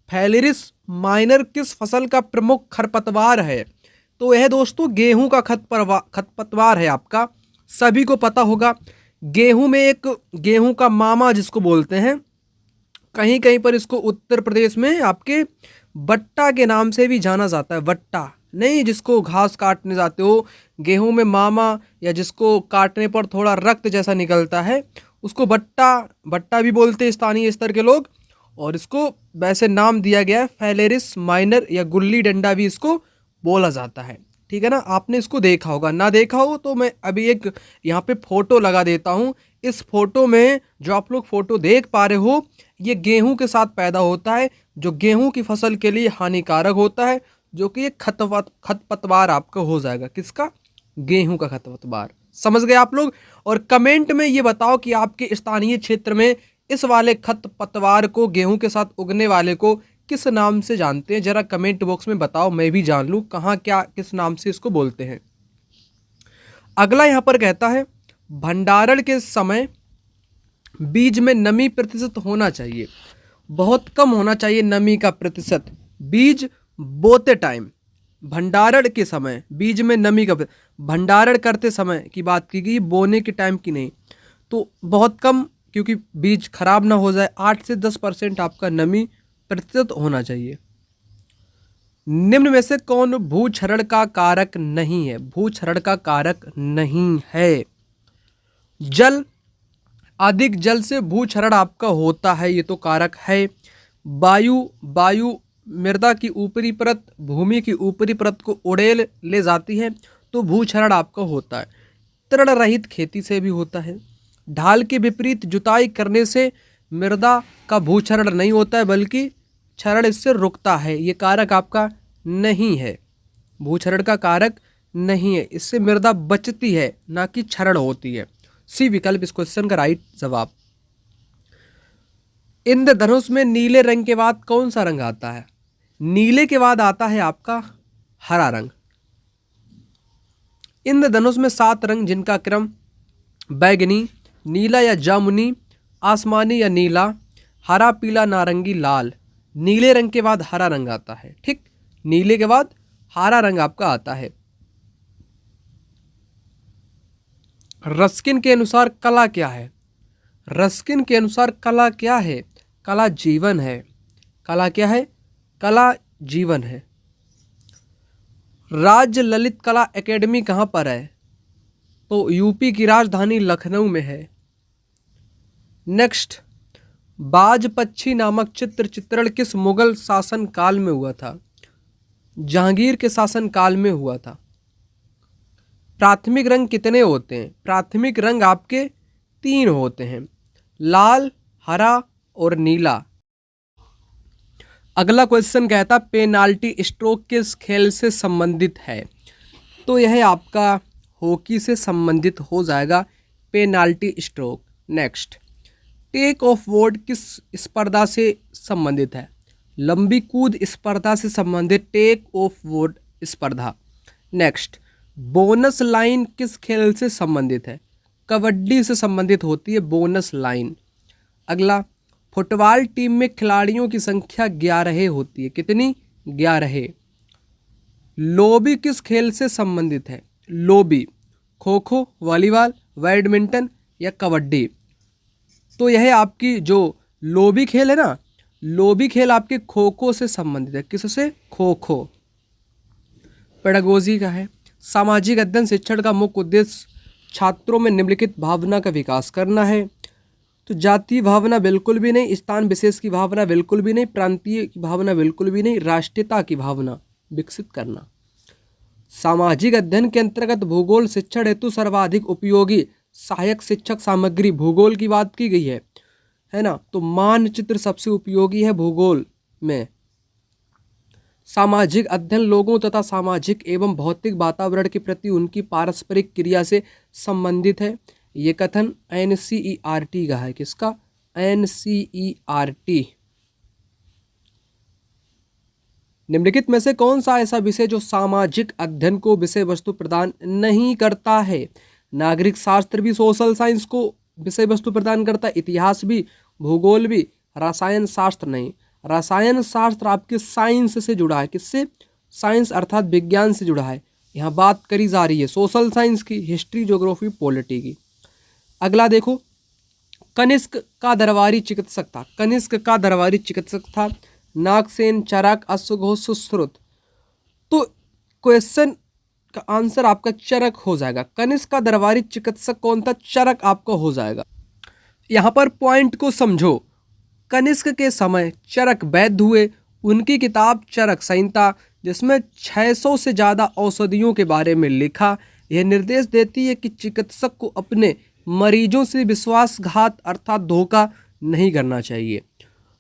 फैलेरिस माइनर किस फसल का प्रमुख खरपतवार है? तो यह दोस्तों गेहूं का खरपतवार है आपका, सभी को पता होगा। गेहूं में एक गेहूं का मामा जिसको बोलते हैं, कहीं कहीं पर इसको उत्तर प्रदेश में आपके बट्टा के नाम से भी जाना जाता है। बट्टा नहीं, जिसको घास काटने जाते हो गेहूं में मामा, या जिसको काटने पर थोड़ा रक्त जैसा निकलता है उसको बट्टा भी बोलते हैं स्थानीय स्तर के लोग, और इसको वैसे नाम दिया गया है फैलेरिस माइनर या गुल्ली डंडा भी इसको बोला जाता है। ठीक है ना, आपने इसको देखा होगा, ना देखा हो तो मैं अभी एक यहाँ पे फोटो लगा देता हूँ। इस फोटो में जो आप लोग फोटो देख पा रहे हो ये गेहूं के साथ पैदा होता है, जो गेहूं की फसल के लिए हानिकारक होता है, जो कि एक खरपतवार आपका हो जाएगा। किसका? गेहूं का खरपतवार। समझ गए आप लोग? और कमेंट में ये बताओ कि आपके स्थानीय क्षेत्र में इस वाले खरपतवार को, गेहूं के साथ उगने वाले को किस नाम से जानते हैं? जरा कमेंट बॉक्स में बताओ, मैं भी जान लूं कहाँ क्या किस नाम से इसको बोलते हैं। अगला यहाँ पर कहता है भंडारण के समय बीज में नमी प्रतिशत होना चाहिए, बहुत कम होना चाहिए नमी का प्रतिशत। बीज बोते टाइम, भंडारण के समय बीज में नमी का, भंडारण करते समय की बात की गई, बोने के टाइम की नहीं, तो बहुत कम, क्योंकि बीज खराब ना हो जाए। 8 से 10% आपका नमी प्रतिशत होना चाहिए। निम्न में से कौन भूक्षरण का कारक नहीं है? भूक्षरण का कारक नहीं है। जल, अधिक जल से भूक्षरण आपका होता है, ये तो कारक है। वायु मृदा की ऊपरी परत, भूमि की ऊपरी परत को उड़ेल ले जाती है, तो भूक्षरण आपका होता है। तृण रहित खेती से भी होता है। ढाल के विपरीत जुताई करने से मृदा का भूक्षरण नहीं होता है, बल्कि क्षरण इससे रुकता है। ये कारक आपका नहीं है, भूक्षरण का कारक नहीं है, इससे मृदा बचती है ना कि क्षरण होती है। सी विकल्प इस क्वेश्चन का राइट जवाब। इंद्रधनुष में नीले रंग के बाद कौन सा रंग आता है? नीले के बाद आता है आपका हरा रंग। इंद्रधनुष में 7 रंग जिनका क्रम बैगनी, नीला या जामुनी, आसमानी या नीला, हरा, पीला, नारंगी, लाल। नीले रंग के बाद हरा रंग आता है। ठीक, नीले के बाद हरा रंग आपका आता है। रस्किन के अनुसार कला क्या है? रस्किन के अनुसार कला क्या है? कला जीवन है। कला क्या है? कला जीवन है। राज्य ललित कला एकेडमी कहाँ पर है? तो यूपी की राजधानी लखनऊ में है। नेक्स्ट, बाज पक्षी नामक चित्रण किस मुगल शासन काल में हुआ था? जहांगीर के शासन काल में हुआ था। प्राथमिक रंग कितने होते हैं? प्राथमिक रंग आपके 3 होते हैं, लाल, हरा और नीला। अगला क्वेश्चन कहता पेनाल्टी स्ट्रोक किस खेल से संबंधित है? तो यह आपका हॉकी से संबंधित हो जाएगा, penalty stroke. Next, take off board किस स्पर्धा से संबंधित है? लंबी कूद स्पर्धा से संबंधित टेक ऑफ बोर्ड स्पर्धा। नेक्स्ट, बोनस लाइन किस खेल से संबंधित है? कबड्डी से संबंधित होती है बोनस लाइन। अगला, फुटबॉल टीम में खिलाड़ियों की संख्या 11 होती है। कितनी? 11। लोबी किस खेल से संबंधित है? Lobby kho kho, volleyball, badminton या कबड्डी। तो यह आपकी जो लोबी खेल है ना, लोबी खेल आपके खो खो से संबंधित है। किससे? खो खो। पेडागोजी का है, सामाजिक अध्ययन शिक्षण का मुख्य उद्देश्य छात्रों में निम्नलिखित भावना का विकास करना है। तो जातीय भावना बिल्कुल भी नहीं, स्थान विशेष की भावना बिल्कुल भी नहीं, प्रांतीय की भावना बिल्कुल भी नहीं, राष्ट्रीयता की भावना विकसित करना। सामाजिक अध्ययन के अंतर्गत भूगोल शिक्षण हेतु सर्वाधिक उपयोगी सहायक शिक्षक सामग्री, भूगोल की बात की गई है ना। तो मानचित्र सबसे उपयोगी है भूगोल में। सामाजिक अध्ययन लोगों तथा सामाजिक एवं भौतिक वातावरण के प्रति उनकी पारस्परिक क्रिया से संबंधित है। ये कथन NCERT का है। किसका? NCERT। निम्नलिखित में से कौन सा ऐसा विषय जो सामाजिक अध्ययन को विषय वस्तु प्रदान नहीं करता है? नागरिक शास्त्र भी सोशल साइंस को विषय वस्तु प्रदान करता है, इतिहास भी, भूगोल भी, रसायन शास्त्र नहीं। रसायन शास्त्र आपके साइंस से जुड़ा है। किससे? साइंस अर्थात विज्ञान से जुड़ा है। यहाँ बात करी जा रही है सोशल साइंस की, हिस्ट्री, ज्योग्राफी, पॉलिटी की। अगला देखो, कनिष्क का दरबारी चिकित्सक था। कनिष्क का दरबारी चिकित्सक था नागसेन, चरक, अश्वघोष, सुश्रुत। तो क्वेश्चन का आंसर आपका चरक हो जाएगा। कनिष्क का दरबारी चिकित्सक कौन था? चरक आपका हो जाएगा। यहाँ पर पॉइंट को समझो। कनिष्क के समय चरक वैद्य हुए। उनकी किताब चरक संहिता, जिसमें 600 से ज़्यादा औषधियों के बारे में लिखा, यह निर्देश देती है कि चिकित्सक को अपने मरीजों से विश्वासघात अर्थात धोखा नहीं करना चाहिए।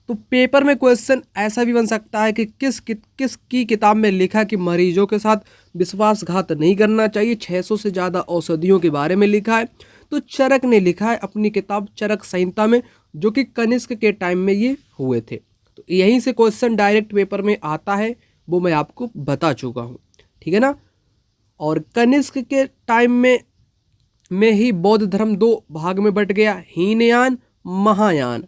तो पेपर में क्वेश्चन ऐसा भी बन सकता है कि किस की किताब में लिखा कि मरीजों के साथ विश्वासघात नहीं करना चाहिए। 600 से ज़्यादा औषधियों के बारे में लिखा है। तो चरक ने लिखा है अपनी किताब चरक संहिता में, जो कि कनिष्क के टाइम में ये हुए थे। तो यहीं से क्वेश्चन डायरेक्ट पेपर में आता है, वो मैं आपको बता चुका हूँ। ठीक है ना। और कनिष्क के टाइम में ही बौद्ध धर्म 2 भाग में बट गया, हीनयान, महायान।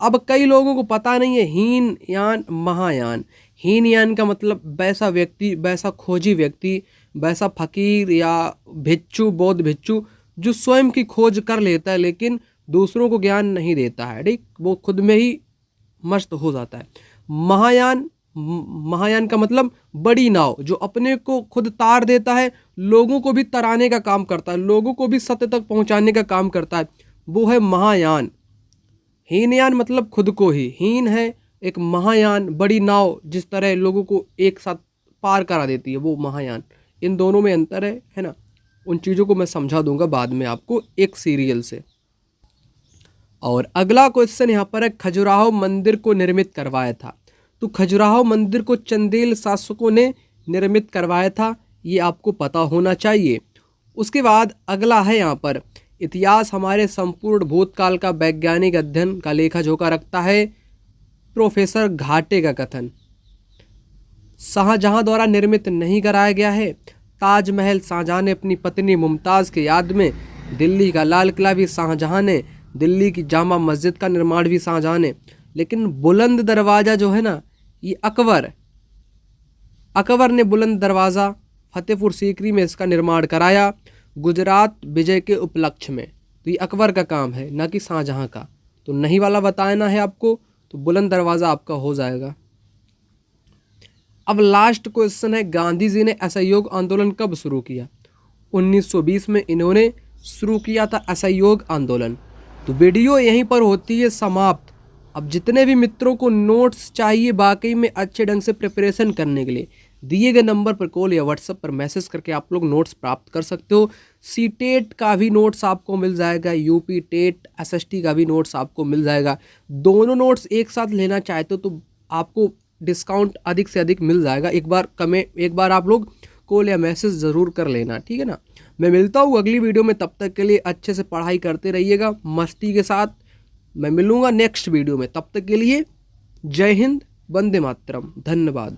अब कई लोगों को पता नहीं है हीनयान, महायान। हीनयान का मतलब वैसा व्यक्ति, वैसा खोजी व्यक्ति, वैसा फकीर या भिक्षु, बौद्ध भिक्षु जो स्वयं की खोज कर लेता है लेकिन दूसरों को ज्ञान नहीं देता है। ठीक, वो खुद में ही मस्त हो जाता है। महायान का मतलब बड़ी नाव, जो अपने को खुद तार देता है, लोगों को भी तराने का काम करता है, लोगों को भी सत्य तक पहुंचाने का काम करता है, वो है महायान। हीनयान मतलब खुद को ही, हीन है एक महायान, बड़ी नाव जिस तरह लोगों को एक साथ पार करा देती है, वो महायान। इन दोनों में अंतर है ना। उन चीज़ों को मैं समझा दूंगा बाद में आपको एक सीरियल से। और अगला क्वेश्चन यहाँ पर है, खजुराहो मंदिर को निर्मित करवाया था। तो खजुराहो मंदिर को चंदेल शासकों ने निर्मित करवाया था, ये आपको पता होना चाहिए। उसके बाद अगला है यहाँ पर, इतिहास हमारे संपूर्ण भूतकाल का वैज्ञानिक अध्ययन का लेखा जोखा रखता है। प्रोफेसर घाटे का कथन शाहजहां द्वारा निर्मित नहीं कराया गया है। ताजमहल शाहजहां ने अपनी पत्नी मुमताज़ के याद में, दिल्ली का लाल किला भी शाहजहां ने, दिल्ली की जामा मस्जिद का निर्माण भी शाहजहां ने, लेकिन बुलंद दरवाज़ा जो है ना, ये अकबर ने बुलंद दरवाज़ा फतेहपुर सीकरी में इसका निर्माण कराया। गुजरात विजय के उपलक्ष्य में। तो ये अकबर का काम है, ना कि शाहजहां का। तो नहीं वाला बताना है आपको, तो बुलंद दरवाज़ा आपका हो जाएगा। अब लास्ट क्वेश्चन है, गांधी जी ने असहयोग आंदोलन कब शुरू किया? 1920 में इन्होंने शुरू किया था असहयोग आंदोलन। तो वीडियो यहीं पर होती है समाप्त। अब जितने भी मित्रों को नोट्स चाहिए वाकई में अच्छे ढंग से प्रिपरेशन करने के लिए, दिए गए नंबर पर कॉल या व्हाट्सएप पर मैसेज करके आप लोग नोट्स प्राप्त कर सकते हो। सीटेट का भी नोट्स आपको मिल जाएगा, यूपी टेट एसएसटी का भी नोट्स आपको मिल जाएगा। दोनों नोट्स एक साथ लेना चाहते हो तो आपको डिस्काउंट अधिक से अधिक मिल जाएगा। एक बार आप लोग कॉल या मैसेज ज़रूर कर लेना, ठीक है ना। मैं मिलता हूँ अगली वीडियो में, तब तक के लिए अच्छे से पढ़ाई करते रहिएगा मस्ती के साथ। मैं मिलूँगा नेक्स्ट वीडियो में, तब तक के लिए जय हिंद, वंदे मातरम, धन्यवाद।